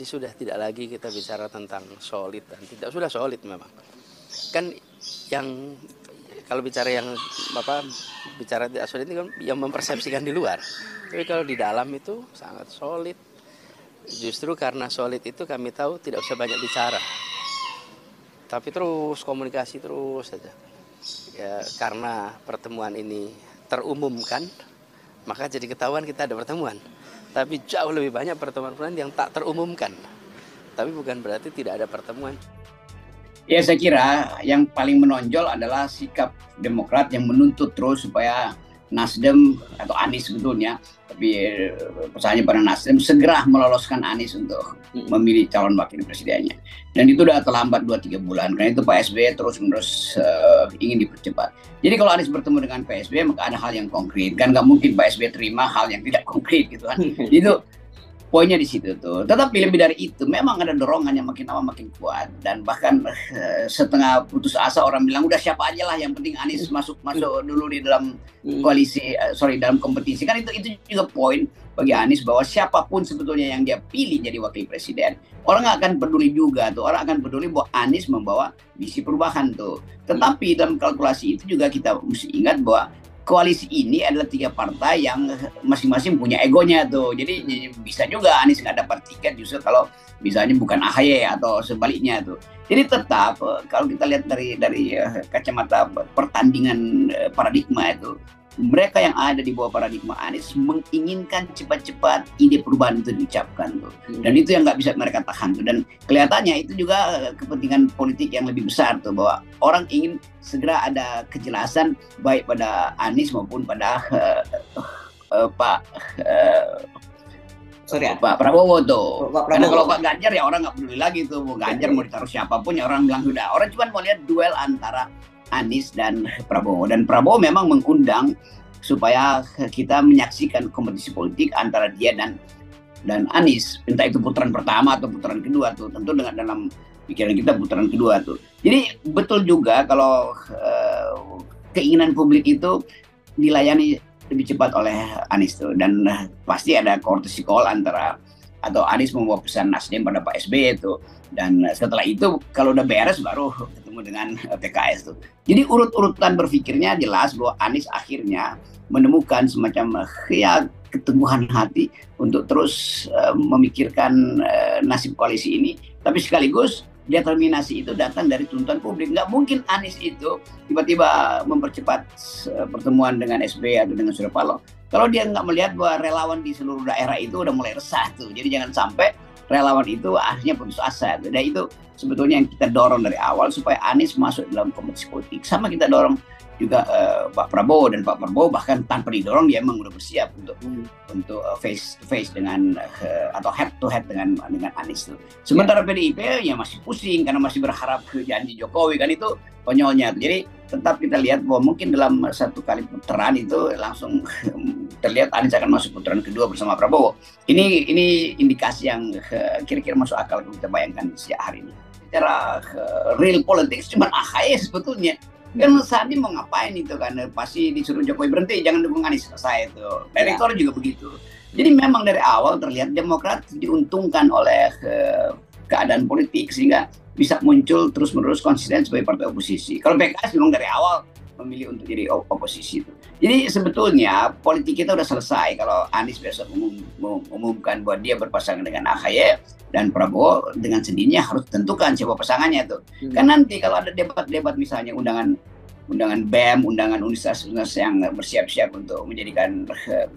Jadi sudah tidak lagi kita bicara tentang solid dan tidak, sudah solid memang. Kan yang kalau bicara yang bicara tidak solid itu kan yang mempersepsikan di luar. Tapi kalau di dalam itu sangat solid. Justru karena solid itu kami tahu tidak usah banyak bicara. Tapi terus komunikasi terus saja. Ya, karena pertemuan ini terumumkan, maka jadi ketahuan kita ada pertemuan. Tapi jauh lebih banyak pertemuan-pertemuan yang tak terumumkan. Tapi bukan berarti tidak ada pertemuan. Ya, saya kira yang paling menonjol adalah sikap Demokrat yang menuntut terus supaya Nasdem atau Anies sebetulnya, tapi pesannya pada Nasdem segera meloloskan Anies untuk memilih calon wakil presidennya. Dan itu udah terlambat 2-3 bulan, karena itu Pak SBY terus-menerus ingin dipercepat. Jadi kalau Anies bertemu dengan Pak SBY, maka ada hal yang konkret. Kan nggak mungkin Pak SBY terima hal yang tidak konkret gitu kan. Itu poinnya di situ tuh. Tetapi lebih dari itu, memang ada dorongan yang makin lama makin kuat, dan bahkan setengah putus asa orang bilang udah siapa aja lah, yang penting Anies masuk dulu di dalam koalisi, dalam kompetisi. Kan itu juga poin bagi Anies, bahwa siapapun sebetulnya yang dia pilih jadi wakil presiden, orang akan peduli juga tuh, orang akan peduli bahwa Anies membawa visi perubahan tuh. Tetapi dalam kalkulasi itu juga kita mesti ingat bahwa koalisi ini adalah 3 partai yang masing-masing punya egonya tuh. Jadi bisa juga Anies nggak dapat tiket justru kalau misalnya bukan AHY atau sebaliknya tuh. Jadi tetap kalau kita lihat dari kacamata pertandingan paradigma itu, mereka yang ada di bawah paradigma Anies menginginkan cepat-cepat ide perubahan itu diucapkan tuh. Dan itu yang nggak bisa mereka tahan tuh. Dan kelihatannya itu juga kepentingan politik yang lebih besar tuh, bahwa orang ingin segera ada kejelasan baik pada Anies maupun pada Pak Prabowo tuh. Karena kalau Pak Ganjar ya orang nggak peduli lagi tuh, mau Ganjar mau ditaruh siapapun ya orang bilang udah. Orang cuma mau lihat duel antara Anies dan Prabowo. Dan Prabowo memang mengundang supaya kita menyaksikan kompetisi politik antara dia dan Anies. Entah itu putaran pertama atau putaran kedua tuh. Tentu dengan dalam pikiran kita putaran kedua tuh. Jadi betul juga kalau keinginan publik itu dilayani lebih cepat oleh Anies tuh. Dan pasti ada courtesy call antara, atau Anies membawa pesan Nasdem pada Pak SBY itu. Dan setelah itu kalau udah beres baru ketemu dengan PKS tuh. Jadi urut-urutan berpikirnya jelas bahwa Anies akhirnya menemukan semacam keteguhan hati untuk terus memikirkan nasib koalisi ini. Tapi sekaligus determinasi itu datang dari tuntutan publik. Nggak mungkin Anies itu tiba-tiba mempercepat pertemuan dengan SBY atau dengan Surya Paloh kalau dia nggak melihat bahwa relawan di seluruh daerah itu udah mulai resah tuh. Jadi jangan sampai relawan itu akhirnya putus asa. Dan itu sebetulnya yang kita dorong dari awal supaya Anies masuk dalam kompetisi politik. Sama kita dorong juga Pak Prabowo, dan Pak Prabowo bahkan tanpa didorong dia emang udah bersiap untuk face to face dengan atau head to head dengan Anies tuh. Sementara PDIP ya masih pusing karena masih berharap ke janji Jokowi, kan itu konyolnya. Jadi tetap kita lihat bahwa mungkin dalam satu kali putaran itu langsung terlihat Anies akan masuk putaran kedua bersama Prabowo. Ini indikasi yang kira-kira masuk akal kalau kita bayangkan sejak hari ini. Secara real politics cuma AHY sebetulnya. Kan Sandi mau ngapain itu kan, pasti disuruh Jokowi berhenti, jangan dukung Anies, selesai itu. Direktur juga begitu. Jadi memang dari awal terlihat Demokrat diuntungkan oleh keadaan politik sehingga bisa muncul terus-menerus konsisten sebagai partai oposisi. Kalau PKS memang dari awal memilih untuk jadi oposisi itu. Jadi sebetulnya politik kita udah selesai kalau Anies besok mengumumkan bahwa dia berpasangan dengan AHY, dan Prabowo dengan sendirinya harus tentukan siapa pasangannya tuh. Kan nanti kalau ada debat-debat misalnya undangan BEM, undangan universitas yang bersiap-siap untuk menjadikan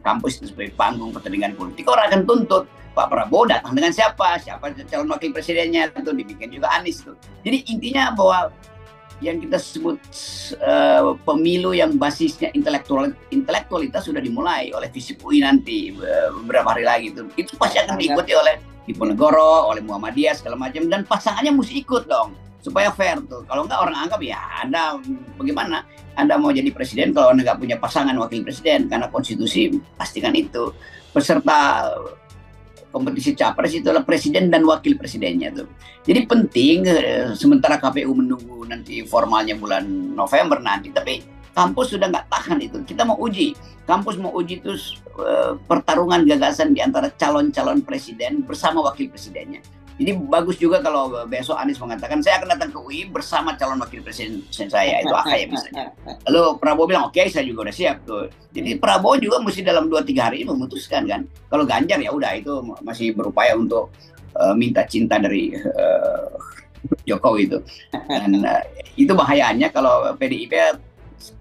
kampus itu sebagai panggung pertandingan politik, orang akan tuntut Pak Prabowo datang dengan siapa calon wakil presidennya, itu dibikin juga Anies tuh. Jadi intinya bahwa yang kita sebut pemilu yang basisnya intelektualitas sudah dimulai oleh Visip UI nanti beberapa hari lagi itu pasti akan diikuti oleh Diponegoro, oleh Muhammadiyah segala macam, dan pasangannya mesti ikut dong supaya fair tuh. Kalau enggak orang anggap ya Anda bagaimana Anda mau jadi presiden kalau Anda nggak punya pasangan wakil presiden, karena konstitusi pastikan itu peserta kompetisi capres itu adalah presiden dan wakil presidennya tuh. Jadi penting sementara KPU menunggu nanti formalnya bulan November nanti, tapi kampus sudah nggak tahan itu. Kita mau uji, kampus mau uji itu pertarungan gagasan di antara calon-calon presiden bersama wakil presidennya. Jadi bagus juga kalau besok Anies mengatakan saya akan datang ke UI bersama calon wakil presiden saya, itu AHY misalnya. Lalu Prabowo bilang oke, saya juga udah siap tuh. Jadi Prabowo juga mesti dalam 2-3 hari ini memutuskan kan. Kalau Ganjar ya udah itu masih berupaya untuk minta cinta dari Jokowi itu. Dan itu bahayanya kalau PDIP,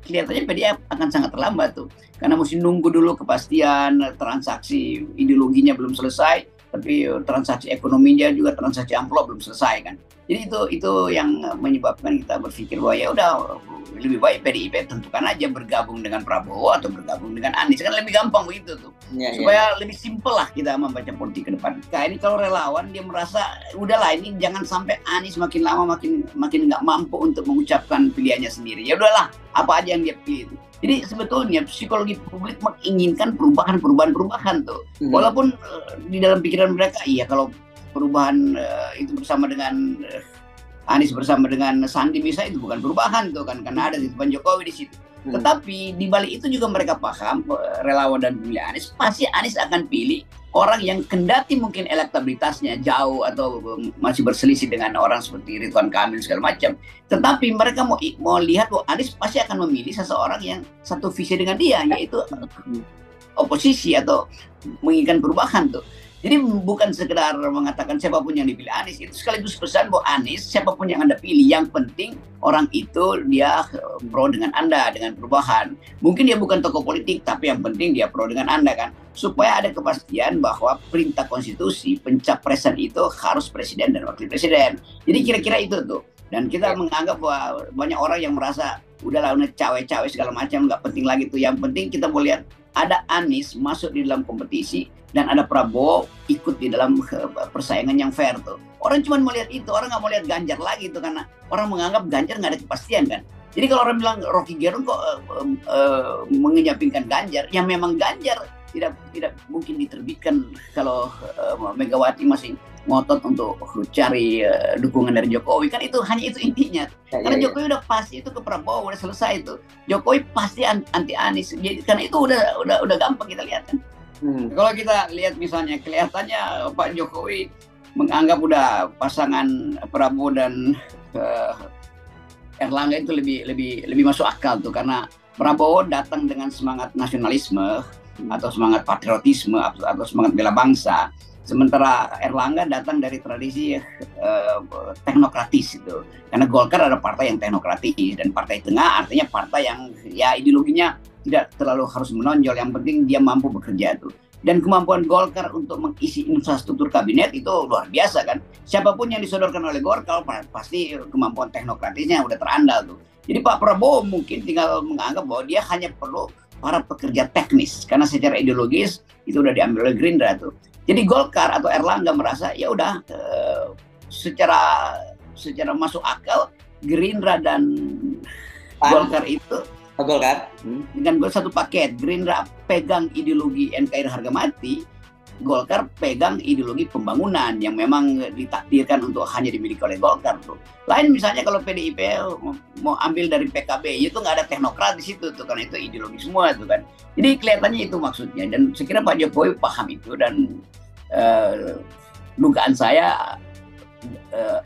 kelihatannya PDIP akan sangat terlambat tuh. Karena mesti nunggu dulu kepastian transaksi ideologinya belum selesai. Tapi transaksi ekonominya juga, transaksi amplop belum selesai kan. Jadi itu yang menyebabkan kita berpikir bahwa ya udah lebih baik PDIP tentukan aja bergabung dengan Prabowo atau bergabung dengan Anies, kan lebih gampang begitu tuh. Supaya lebih simpel lah kita membaca politik ke depan. Nah ini kalau relawan dia merasa udahlah ini jangan sampai Anies makin lama makin nggak mampu untuk mengucapkan pilihannya sendiri. Ya udahlah apa aja yang dia pilih itu. Jadi sebetulnya psikologi publik menginginkan perubahan tuh. Walaupun di dalam pikiran mereka, iya kalau perubahan itu bersama dengan Anies bersama dengan Sandi misalnya itu bukan perubahan tuh kan, karena ada titipan Jokowi di situ. Tetapi di balik itu juga mereka paham, relawan dan pemilih Anies, pasti Anies akan pilih orang yang kendati mungkin elektabilitasnya jauh atau masih berselisih dengan orang seperti Ridwan Kamil segala macam, tetapi mereka mau lihat bahwa Anies pasti akan memilih seseorang yang satu visi dengan dia, yaitu oposisi atau menginginkan perubahan tuh. Jadi bukan sekedar mengatakan siapapun yang dipilih Anies, itu sekaligus pesan bahwa Anies siapapun yang Anda pilih, yang penting orang itu dia pro dengan Anda, dengan perubahan. Mungkin dia bukan tokoh politik, tapi yang penting dia pro dengan Anda kan. Supaya ada kepastian bahwa perintah konstitusi pencapresan itu harus presiden dan wakil presiden. Jadi kira-kira itu tuh. Dan kita menganggap bahwa banyak orang yang merasa udahlah cawe-cawe segala macam nggak penting lagi tuh. Yang penting kita mau lihat ada Anies masuk di dalam kompetisi dan ada Prabowo ikut di dalam persaingan yang fair tuh. Orang cuma melihat itu, orang nggak mau lihat Ganjar lagi tuh, karena orang menganggap Ganjar nggak ada kepastian kan. Jadi kalau orang bilang Rocky Gerung kok mengenyapkan Ganjar, ya memang Ganjar tidak mungkin diterbitkan kalau Megawati masih ngotot untuk cari dukungan dari Jokowi, kan itu hanya itu intinya. Karena Jokowi udah pasti itu ke Prabowo, udah selesai itu. Jokowi pasti anti Anies. Jadi karena itu udah gampang kita lihat kan. Kalau kita lihat misalnya kelihatannya Pak Jokowi menganggap udah pasangan Prabowo dan Erlangga itu lebih masuk akal tuh, karena Prabowo datang dengan semangat nasionalisme atau semangat patriotisme atau semangat bela bangsa, sementara Erlangga datang dari tradisi teknokratis itu. Karena Golkar ada partai yang teknokratis dan partai tengah artinya partai yang ya ideologinya tidak terlalu harus menonjol, yang penting dia mampu bekerja tuh. Dan kemampuan Golkar untuk mengisi infrastruktur kabinet itu luar biasa kan. Siapapun yang disodorkan oleh Golkar pasti kemampuan teknokratisnya udah terandal tuh. Jadi Pak Prabowo mungkin tinggal menganggap bahwa dia hanya perlu para pekerja teknis, karena secara ideologis itu udah diambil oleh Gerindra tuh. Jadi Golkar atau Erlangga merasa ya udah secara masuk akal Gerindra dan Golkar itu dengan satu paket. Gerindra pegang ideologi NKRI harga mati, Golkar pegang ideologi pembangunan yang memang ditakdirkan untuk hanya dimiliki oleh Golkar tuh. Lain misalnya kalau PDIP mau ambil dari PKB, itu nggak ada teknokrat di situ tuh, karena itu ideologi semua tuh kan. Jadi kelihatannya itu maksudnya, dan saya kira Pak Jokowi paham itu, dan dugaan saya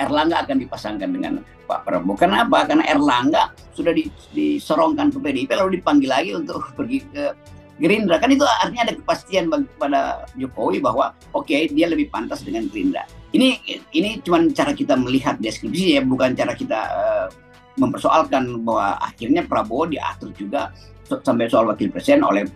Erlangga akan dipasangkan dengan Pak Prabowo. Kenapa? Karena Erlangga sudah disorongkan ke PDIP lalu dipanggil lagi untuk pergi ke Gerindra. Kan itu artinya ada kepastian pada Jokowi bahwa oke, dia lebih pantas dengan Gerindra. Ini cuma cara kita melihat deskripsi ya, bukan cara kita mempersoalkan bahwa akhirnya Prabowo diatur juga sampai soal wakil presiden oleh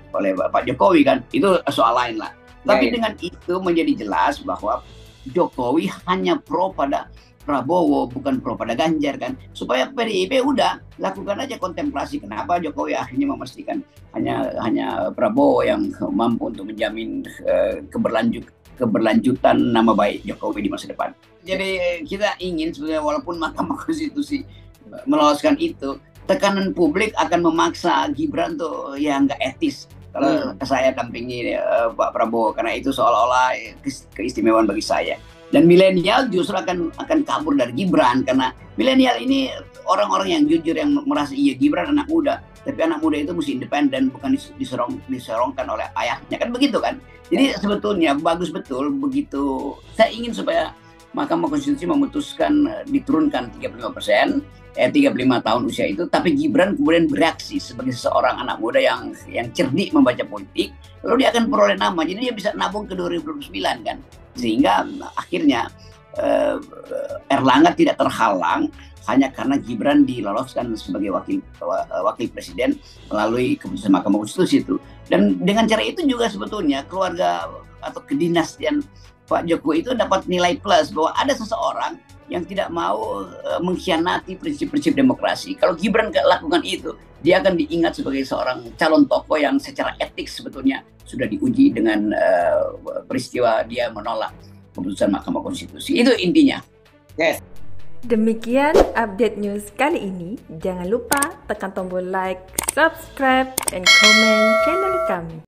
Pak Jokowi kan. Itu soal lain lah. Tapi dengan itu menjadi jelas bahwa Jokowi hanya pro pada Prabowo, bukan pro pada Ganjar kan. Supaya PDIP udah lakukan aja kontemplasi. Kenapa Jokowi akhirnya memastikan hanya Prabowo yang mampu untuk menjamin keberlanjutan nama baik Jokowi di masa depan. Jadi kita ingin sebenarnya, walaupun Mahkamah Konstitusi meloloskan itu, tekanan publik akan memaksa Gibran tuh ya nggak etis kalau saya dampingi Pak Prabowo, karena itu seolah-olah keistimewaan bagi saya. Dan milenial justru akan kabur dari Gibran, karena milenial ini orang-orang yang jujur yang merasa iya Gibran anak muda, tapi anak muda itu mesti independen, bukan diserongkan oleh ayahnya, kan begitu kan. Jadi sebetulnya bagus betul begitu. Saya ingin supaya Mahkamah Konstitusi memutuskan diturunkan 35%, 35 tahun usia itu, tapi Gibran kemudian bereaksi sebagai seorang anak muda yang cerdik membaca politik, lalu dia akan peroleh nama, jadi dia bisa nabung ke 2029 kan, sehingga akhirnya Erlangga tidak terhalang hanya karena Gibran diloloskan sebagai wakil presiden melalui keputusan Mahkamah Konstitusi itu. Dan dengan cara itu juga sebetulnya keluarga atau kedinastian Pak Jokowi itu dapat nilai plus bahwa ada seseorang yang tidak mau mengkhianati prinsip-prinsip demokrasi. Kalau Gibran lakukan itu, dia akan diingat sebagai seorang calon tokoh yang secara etik sebetulnya sudah diuji dengan peristiwa dia menolak keputusan Mahkamah Konstitusi. Itu intinya. Yes. Demikian update news kali ini. Jangan lupa tekan tombol like, subscribe, dan komen channel kami.